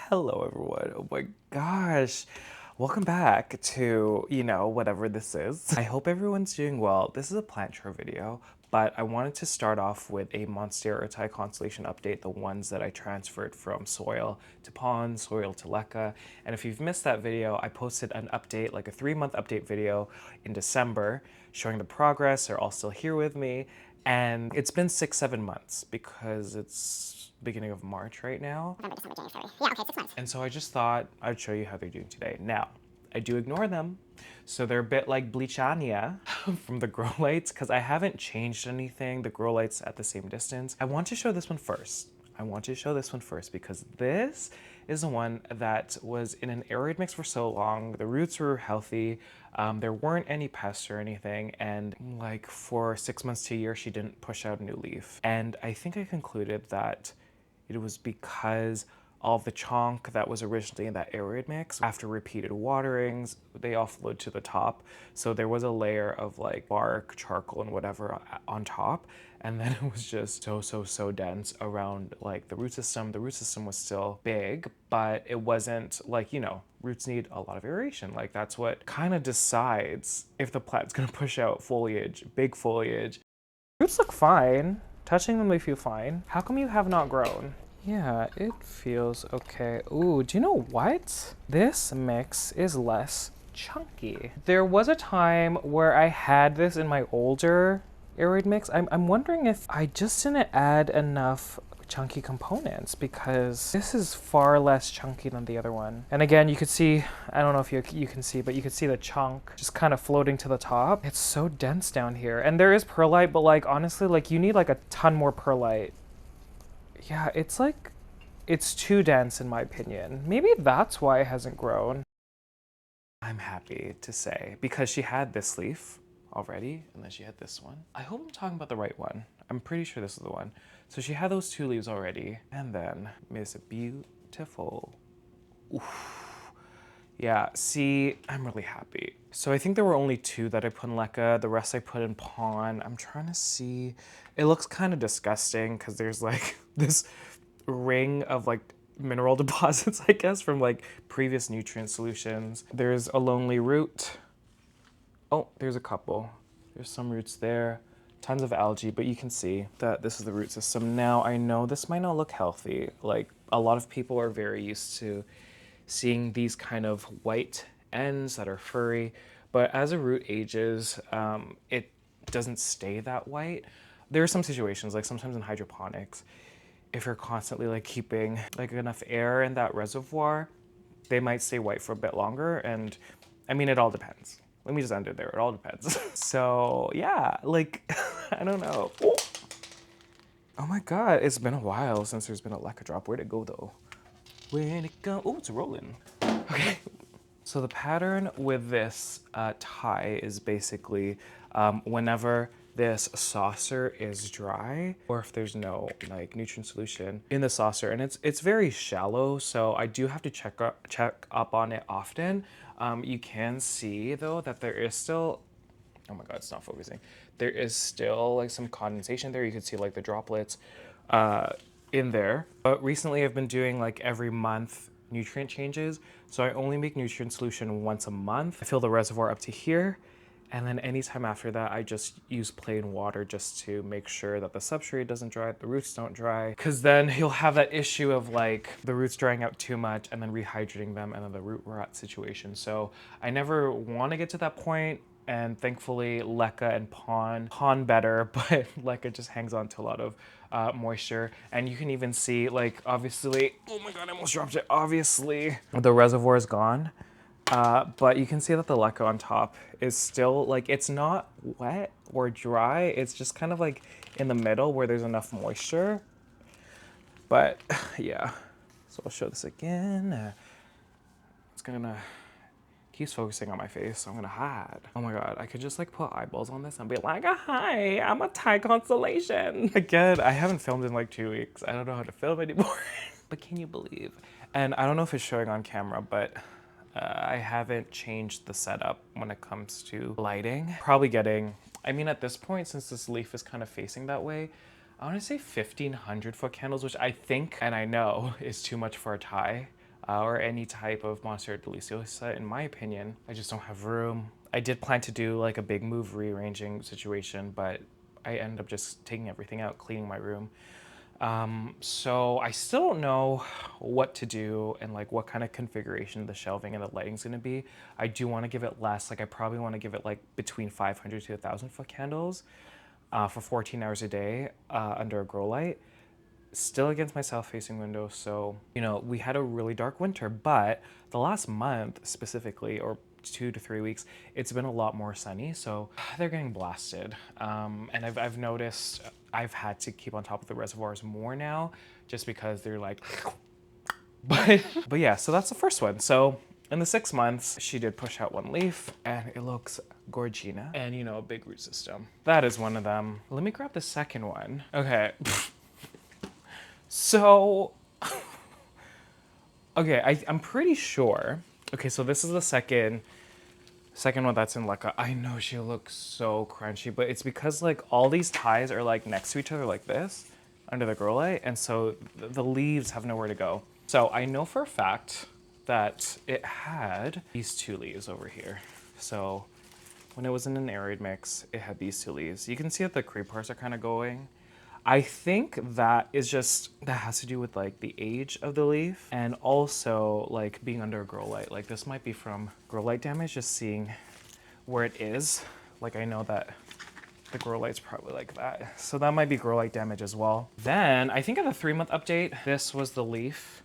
Hello everyone. Oh my gosh. Welcome back to, whatever this is. I hope everyone's doing well. This is a plant tour video, but I wanted to start off with a Monstera Thai Constellation update, the ones that I transferred from soil to pond, soil to LECA. And if you've missed that video, I posted an update, like a 3-month update video in December, showing the progress. They're all still here with me. And it's been 6-7 months because it's beginning of March right now. November, December, January, February. Yeah, okay, 6 months. And so I just thought I'd show you how they're doing today. Now, I do ignore them. So they're a bit like Bleachania from the grow lights because I haven't changed anything. The grow lights at the same distance. I want to show this one first. Because this is the one that was in an aerated mix for so long. The roots were healthy. There weren't any pests or anything. And like for 6 months to a year, she didn't push out a new leaf. And I think I concluded that it was because all of the chonk that was originally in that aerated mix, after repeated waterings, they all flowed to the top. So there was a layer of like bark, charcoal, and whatever on top. And then it was just so dense around like the root system. The root system was still big, but it wasn't like, roots need a lot of aeration. Like that's what kind of decides if the plant's gonna push out foliage, big foliage. Roots look fine. Touching them, they feel fine. How come you have not grown? Yeah, it feels okay. Ooh, do you know what? This mix is less chunky. There was a time where I had this in my older aerated mix. I'm wondering if I just didn't add enough chunky components because this is far less chunky than the other one. And again, you could see, I don't know if you can see, but you could see the chunk just kind of floating to the top. It's so dense down here. And there is perlite, but like honestly, like you need like a ton more perlite. Yeah, it's too dense in my opinion. Maybe that's why it hasn't grown. I'm happy to say because she had this leaf already and then she had this one. I hope I'm talking about the right one. I'm pretty sure this is the one. So she had those 2 leaves already and then Miss Beautiful. Oof. Yeah, see, I'm really happy. So I think there were only 2 that I put in LECA. The rest I put in Pon. I'm trying to see. It looks kind of disgusting because there's like this ring of like mineral deposits, I guess, from like previous nutrient solutions. There's a lonely root. Oh, there's a couple. There's some roots there. Tons of algae, but you can see that this is the root system. Now, I know this might not look healthy. Like, a lot of people are very used to seeing these kind of white ends that are furry, but as a root ages, it doesn't stay that white. There are some situations, like sometimes in hydroponics, if you're constantly like keeping like enough air in that reservoir, they might stay white for a bit longer. And I mean, it all depends. Let me just end it there. It all depends. So yeah, like, I don't know. Oh my God, it's been a while since there's been a LECA drop. Where'd it go though? Where'd it go? Oh, it's rolling. Okay. So the pattern with this tie is basically whenever this saucer is dry or if there's no like nutrient solution in the saucer, and it's very shallow, so I do have to check up on it often. You can see though that there is still, oh my God, it's not focusing. There is still like some condensation there. You can see like the droplets in there. But recently I've been doing like every month nutrient changes. So I only make nutrient solution once a month. I fill the reservoir up to here. And then anytime after that, I just use plain water just to make sure that the substrate doesn't dry, the roots don't dry. Cause then you'll have that issue of like the roots drying out too much and then rehydrating them and then the root rot situation. So I never want to get to that point. And thankfully LECA and Pon better, but LECA just hangs on to a lot of moisture. And you can even see like, obviously, oh my God, I almost dropped it. Obviously the reservoir is gone. But you can see that the LECA on top is still like, it's not wet or dry. It's just kind of like in the middle where there's enough moisture. But yeah, so I'll show this again. It's gonna, keeps focusing on my face, so I'm gonna hide. Oh my God, I could just like put eyeballs on this and be like, hi, I'm a Thai constellation. Again, I haven't filmed in like 2 weeks. I don't know how to film anymore. But can you believe? And I don't know if it's showing on camera, but I haven't changed the setup when it comes to lighting. Probably getting, I mean, at this point, since this leaf is kind of facing that way, I want to say 1,500 foot candles, which I think and I know is too much for a Thai. or any type of Monstera Thai, in my opinion. I just don't have room. I did plan to do like a big move rearranging situation, but I ended up just taking everything out, cleaning my room. So I still don't know what to do and like what kind of configuration the shelving and the lighting's gonna be. I do want to give it less, like I probably want to give it like between 500 to 1,000 foot candles for 14 hours a day under a grow light. Still against my south-facing window, so, you know, we had a really dark winter, but the last month specifically, or 2 to 3 weeks, it's been a lot more sunny, so they're getting blasted. And I've noticed I've had to keep on top of the reservoirs more now, just because they're like, but yeah, so that's the first one. So in the 6 months, she did push out one leaf, and it looks gorgina, and you know, a big root system. That is one of them. Let me grab the second one. Okay. So, okay, I'm pretty sure. Okay, so this is the second one that's in LECA. I know she looks so crunchy, but it's because like all these ties are like next to each other like this under the grow light, and so the leaves have nowhere to go. So I know for a fact that it had these 2 leaves over here. So when it was in an arid mix, it had these 2 leaves. You can see that the creepers are kind of going. I think that has to do with like the age of the leaf and also like being under a grow light. Like this might be from grow light damage, just seeing where it is. Like I know that the grow light's probably like that. So that might be grow light damage as well. Then I think in the 3-month update, this was the leaf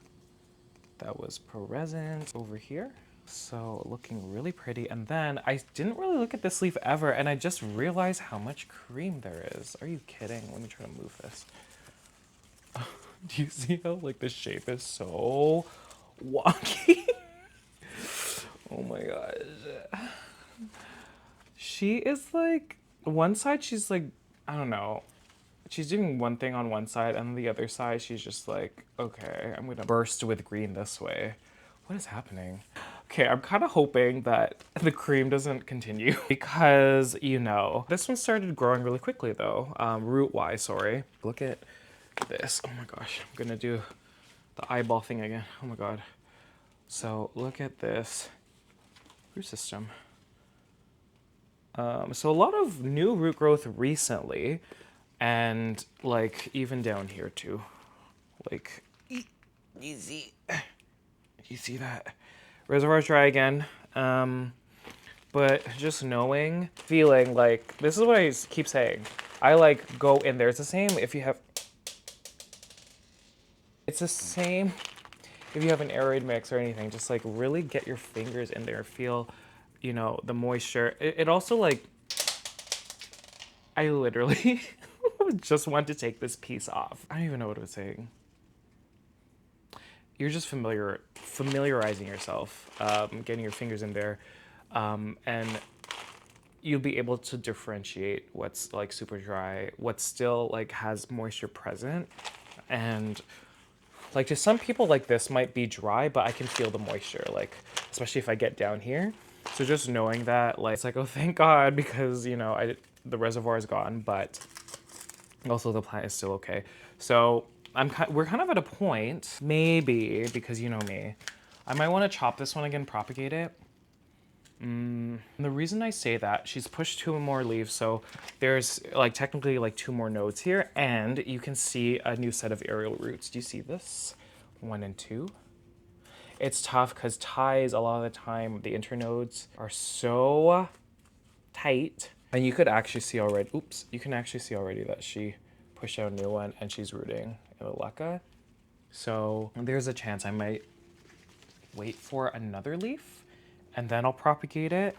that was present over here. So looking really pretty. And then I didn't really look at this leaf ever, and I just realized how much cream there is. Are you kidding? Let me try to move this. Do you see how like the shape is so wonky? Oh my gosh. She is like, one side she's like, I don't know. She's doing one thing on one side, and the other side she's just like, okay, I'm gonna burst with green this way. What is happening? Okay, I'm kind of hoping that the cream doesn't continue because, you know, this one started growing really quickly though, root-wise, sorry. Look at this. Oh my gosh, I'm gonna do the eyeball thing again. Oh my God. So look at this root system. So a lot of new root growth recently, and like even down here too. Like, you see that? Reservoir's dry again, but just knowing, feeling like, this is what I keep saying. I like go in there. It's the same if you have, it's the same if you have an arid mix or anything. Just like really get your fingers in there, feel, you know, the moisture. It also like, I literally just want to take this piece off. I don't even know what I was saying. You're just familiarizing yourself, getting your fingers in there, and you'll be able to differentiate what's like super dry, what still like has moisture present. And like to some people, like this might be dry, but I can feel the moisture, like especially if I get down here. So just knowing that, like, it's like, oh, thank God, because, you know, the reservoir is gone, but also the plant is still okay. So we're kind of at a point, maybe, because you know me, I might want to chop this one again, propagate it. And the reason I say that, she's pushed 2 more leaves, so there's like technically like 2 more nodes here, and you can see a new set of aerial roots. Do you see this? 1 and 2. It's tough because ties, a lot of the time, the internodes are so tight. And you could actually see already, oops, you can actually see already that she pushed out a new one and she's rooting in the LECA. So there's a chance I might wait for another leaf and then I'll propagate it.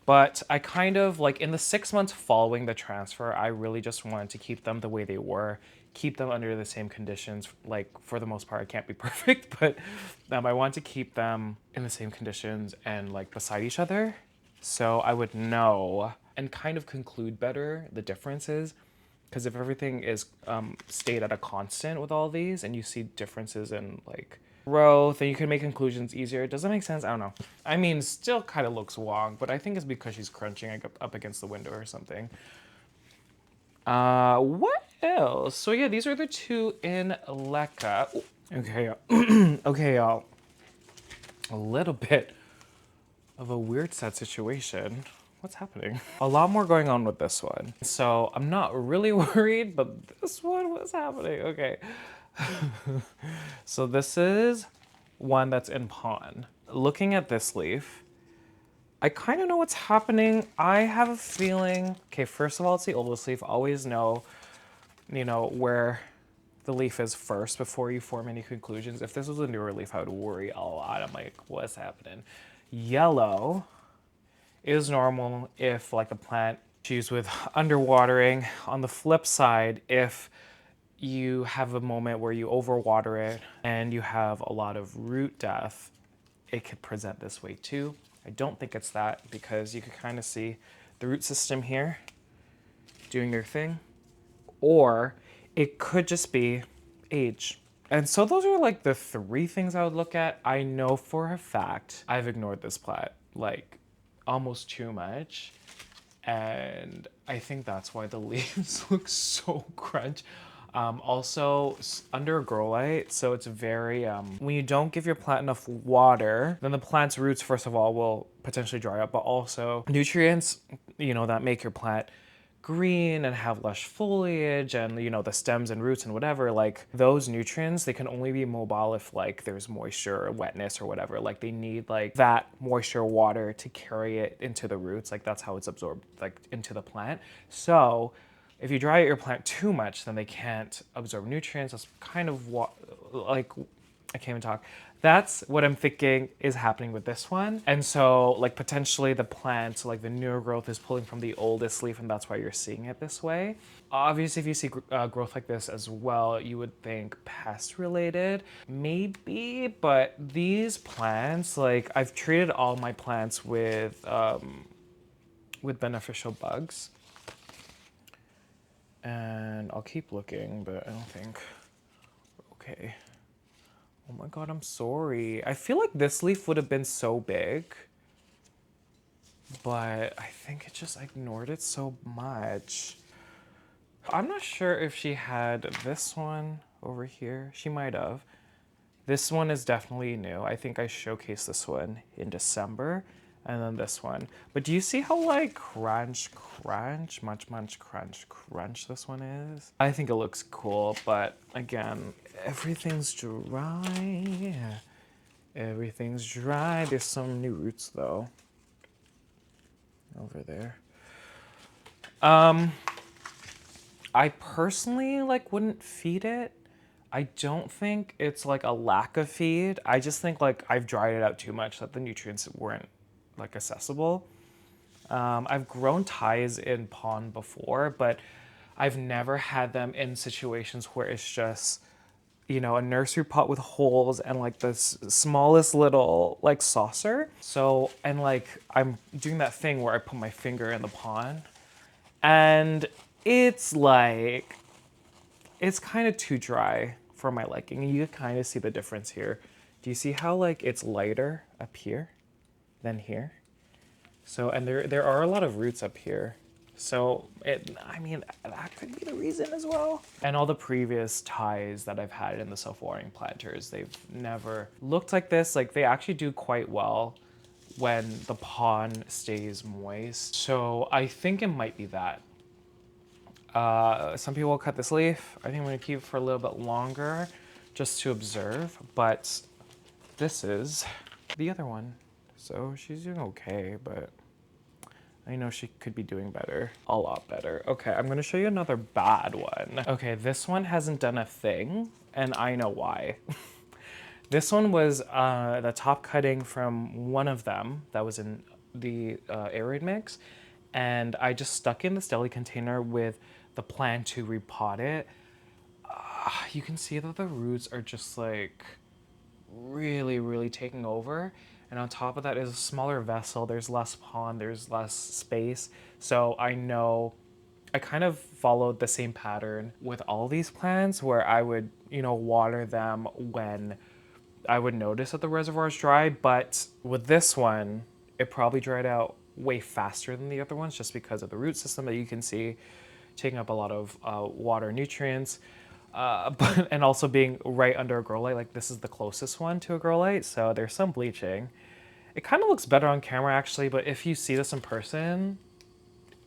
But I kind of, like in the 6 months following the transfer, I really just wanted to keep them the way they were, keep them under the same conditions. Like for the most part, I can't be perfect, but I want to keep them in the same conditions and like beside each other. So I would know and kind of conclude better the differences. Because if everything is stayed at a constant with all these and you see differences in like growth and you can make conclusions easier. Does that make sense? I don't know. I mean, still kind of looks wrong, but I think it's because she's crunching up against the window or something. What else? So yeah, these are the 2 in LECA. Okay, okay, y'all. a little bit of a weird sad situation. What's happening? A lot more going on with this one. So I'm not really worried, but this one was happening. Okay. So this is one that's in Pon. Looking at this leaf, I kind of know what's happening. I have a feeling, okay, first of all, it's the oldest leaf. Always know, where the leaf is first before you form any conclusions. If this was a newer leaf, I would worry a lot. I'm like, what's happening? Yellow is normal if like the plant issues with underwatering. On the flip side, if you have a moment where you overwater it and you have a lot of root death, it could present this way too. I don't think it's that because you can kind of see the root system here doing their thing, or it could just be age. And so those are like the three things I would look at. I know for a fact I've ignored this plant like almost too much. And I think that's why the leaves look so crunch. Also under a grow light, so it's very, when you don't give your plant enough water, then the plant's roots, first of all, will potentially dry up, but also nutrients, that make your plant green and have lush foliage and the stems and roots and whatever, like those nutrients, they can only be mobile if like there's moisture or wetness or whatever. Like they need like that moisture water to carry it into the roots. Like that's how it's absorbed like into the plant. So if you dry out your plant too much, then they can't absorb nutrients. That's kind of what, like, I can't even talk. That's what I'm thinking is happening with this one. And so like potentially the plant, like the newer growth is pulling from the oldest leaf and that's why you're seeing it this way. Obviously, if you see growth like this as well, you would think pest related, maybe, but these plants, like I've treated all my plants with beneficial bugs. And I'll keep looking, but I don't think we're okay. Oh my God, I'm sorry. I feel like this leaf would have been so big, but I think it just ignored it so much. I'm not sure if she had this one over here. She might have. This one is definitely new. I think I showcased this one in December. And then this one. But do you see how like crunch, crunch this one is? I think it looks cool, but again, everything's dry. Everything's dry. There's some new roots though. Over there. I personally like wouldn't feed it. I don't think it's like a lack of feed. I just think like I've dried it out too much that the nutrients weren't like accessible. I've grown ties in Pon before, but I've never had them in situations where it's just, a nursery pot with holes and like the smallest little like saucer. So, and like I'm doing that thing where I put my finger in the pond and it's like, it's kind of too dry for my liking. And you can kind of see the difference here. Do you see how like it's lighter up here than here? So, and there are a lot of roots up here. So that could be the reason as well. And all the previous ties that I've had in the self-watering planters, they've never looked like this. Like they actually do quite well when the pond stays moist. So I think it might be that. Some people will cut this leaf. I think I'm gonna keep it for a little bit longer just to observe, but this is the other one. So she's doing okay, but I know she could be doing better, a lot better. Okay, I'm gonna show you another bad one. Okay, this one hasn't done a thing, and I know why. This one was the top cutting from one of them that was in the aeraid mix, and I just stuck in the deli container with the plan to repot it. You can see that the roots are just like really, really taking over. And on top of that is a smaller vessel. There's less pond, there's less space. So I know I kind of followed the same pattern with all these plants where I would, water them when I would notice that the reservoir is dry. But with this one, it probably dried out way faster than the other ones just because of the root system that you can see taking up a lot of water nutrients. And also being right under a grow light, like this is the closest one to a grow light, so there's some bleaching. It kind of looks better on camera actually, but if you see this in person,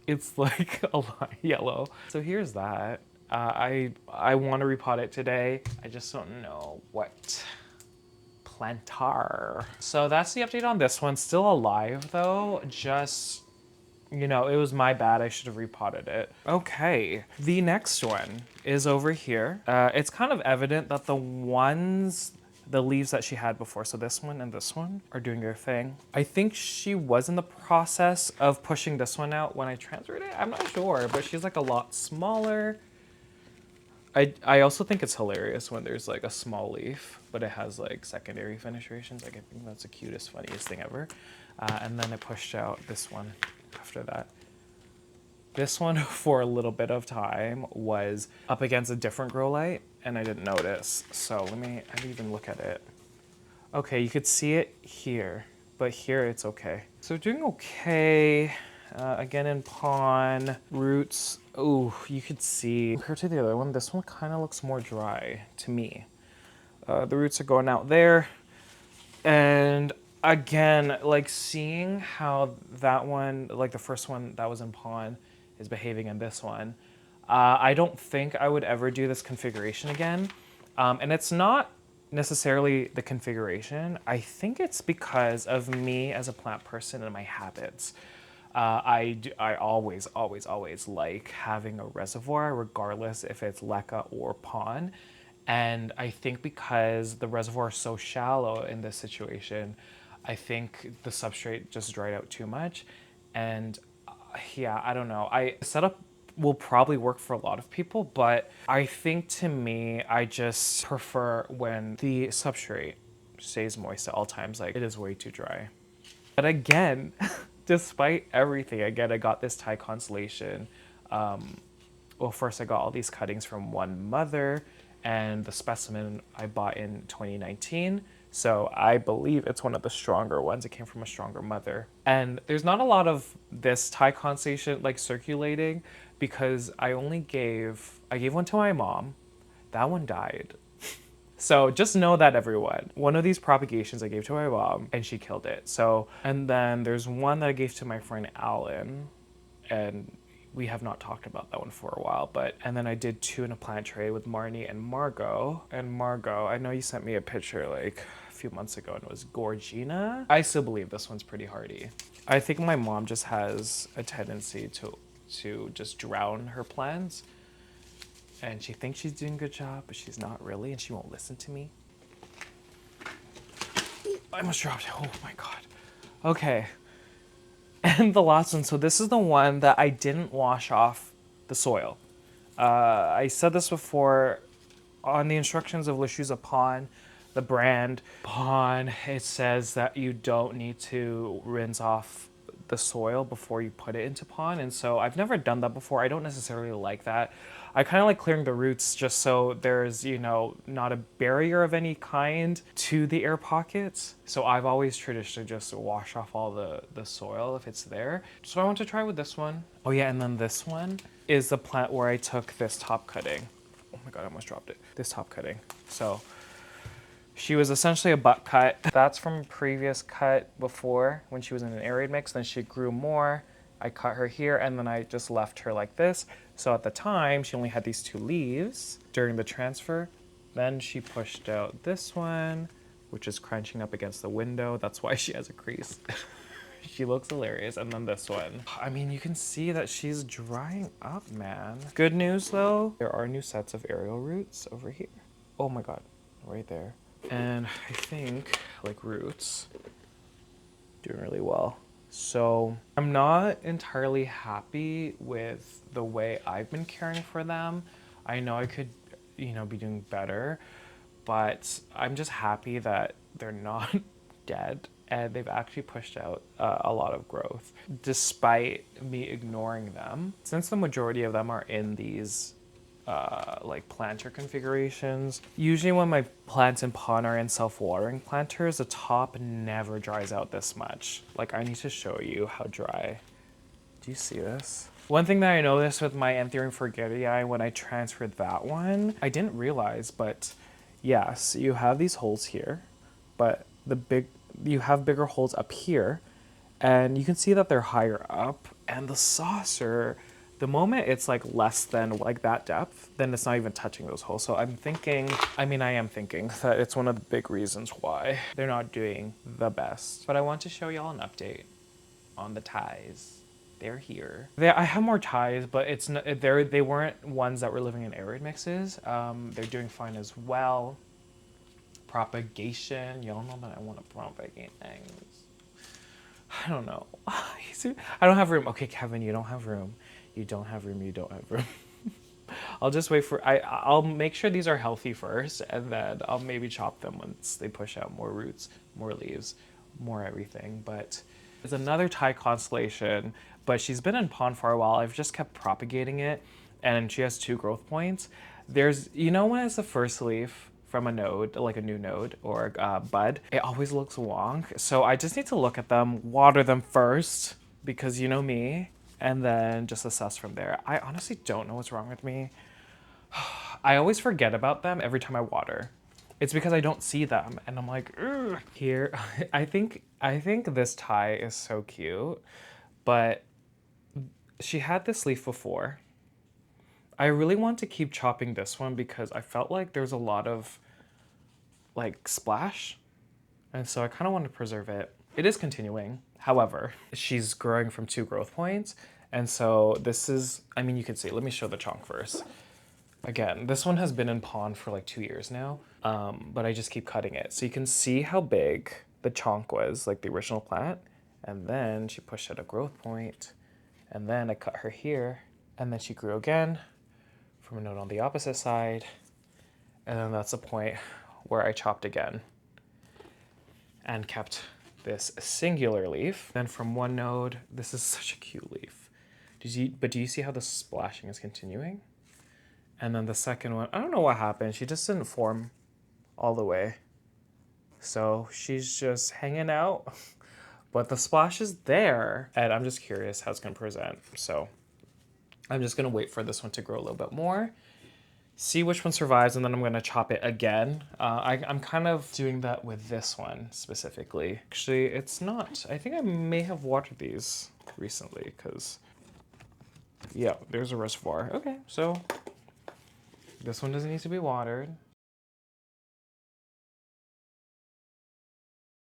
it's like a lot yellow. So here's that. I want to repot it today. I just don't know what plantar. So that's the update on this one. Still alive though, just, you know, it was my bad. I should have repotted it. Okay, the next one is over here. It's kind of evident that the leaves that she had before, so this one and this one, are doing their thing. I think she was in the process of pushing this one out when I transferred it. I'm not sure, but she's like a lot smaller. I also think it's hilarious when there's like a small leaf, but it has like secondary fenestrations. Like I think that's the cutest, funniest thing ever. And then it pushed out this one after that. This one for a little bit of time was up against a different grow light and I didn't notice. So I didn't even look at it. Okay, you could see it here, but here it's okay. So doing okay. Again in pon, roots, oh, you could see, compared to the other one, this one kind of looks more dry to me. The roots are going out there. And again, like seeing how that one, like the first one that was in pon, is behaving in this one. I don't think I would ever do this configuration again. And it's not necessarily the configuration. I think it's because of me as a plant person and my habits. I always like having a reservoir, regardless if it's LECA or pon. And I think because the reservoir is so shallow in this situation, I think the substrate just dried out too much. And yeah, I don't know. Setup will probably work for a lot of people, but I think to me, I just prefer when the substrate stays moist at all times. Like it is way too dry. But again, despite everything, again, I got this Thai Constellation. Well, first I got all these cuttings from one mother, and the specimen I bought in 2019. So I believe it's one of the stronger ones. It came from a stronger mother. And there's not a lot of this Thai Constellation like circulating because I gave one to my mom. That one died. So just know that, everyone. One of these propagations I gave to my mom and she killed it. So, and then there's one that I gave to my friend Alan, and we have not talked about that one for a while, and then I did 2 in a plant tray with Marnie and Margot. And Margot, I know you sent me a picture like a few months ago and it was Gorgina. I still believe this one's pretty hardy. I think my mom just has a tendency to just drown her plants. And she thinks she's doing a good job, but she's not really, and she won't listen to me. I almost dropped it. Oh my God. Okay. And the last one. So this is the one that I didn't wash off the soil. I said this before on the instructions of Le Choux Pon, the brand Pon, it says that you don't need to rinse off the soil before you put it into pon. And so I've never done that before. I don't necessarily like that. I kind of like clearing the roots just so there's, you know, not a barrier of any kind to the air pockets. So I've always traditionally just wash off all the soil if it's there. So I want to try with this one. Oh yeah, and then this one is the plant where I took this top cutting. Oh my God, I almost dropped it. This top cutting. So she was essentially a butt cut. That's from a previous cut before when she was in an aerated mix. Then she grew more. I cut her here and then I just left her like this. So at the time, she only had these 2 leaves during the transfer. Then she pushed out this one, which is crunching up against the window. That's why she has a crease. She looks hilarious. And then this one. I mean, you can see that she's drying up, man. Good news though, there are new sets of aerial roots over here. Oh my God, right there. And I think, like, roots, doing really well. So I'm not entirely happy with the way I've been caring for them. I know I could, you know, be doing better, but I'm just happy that they're not dead and they've actually pushed out a lot of growth despite me ignoring them. Since the majority of them are in these like planter configurations. Usually when my plants in pon are in self-watering planters, the top never dries out this much. Like I need to show you how dry. Do you see this? One thing that I noticed with my Anthurium forgetii when I transferred that one, I didn't realize, but yes, you have these holes here, but you have bigger holes up here, and you can see that they're higher up, and the saucer, the moment it's like less than like that depth, then it's not even touching those holes. So I am thinking that it's one of the big reasons why they're not doing the best. But I want to show y'all an update on the ties. They're here. I have more ties, but it's not, they weren't ones that were living in arid mixes. They're doing fine as well. Propagation, y'all know that I want to propagate things. I don't know. I don't have room. Okay, Kevin, you don't have room. You don't have room. You don't have room. I'll just wait for, I'll make sure these are healthy first, and then I'll maybe chop them once they push out more roots, more leaves, more everything. But it's another Thai constellation, but she's been in pond for a while. I've just kept propagating it, and she has 2 growth points. There's, you know, when it's the first leaf from a node, like a new node or a bud, it always looks wonk. So I just need to look at them, water them first, because you know me, and then just assess from there. I honestly don't know what's wrong with me. I always forget about them every time I water. It's because I don't see them, and I'm like, ugh. Here, I think this Thai is so cute, but she had this leaf before. I really want to keep chopping this one because I felt like there's a lot of like splash, and so I kind of want to preserve it. It is continuing. However, she's growing from 2 growth points, and so this is, I mean, you can see, let me show the chonk first. Again, this one has been in pond for like 2 years now, but I just keep cutting it. So you can see how big the chonk was, like the original plant, and then she pushed at a growth point, and then I cut her here, and then she grew again from a node on the opposite side, and then that's the point where I chopped again and kept this singular leaf. Then from one node, this is such a cute leaf. Do you see how the splashing is continuing? And then the second one, I don't know what happened. She just didn't form all the way. So she's just hanging out, but the splash is there. And I'm just curious how it's gonna present. So I'm just gonna wait for this one to grow a little bit more, see which one survives, and then I'm gonna chop it again. I'm kind of doing that with this one specifically. Actually, it's not. I think I may have watered these recently because, yeah, there's a reservoir. Okay, so this one doesn't need to be watered.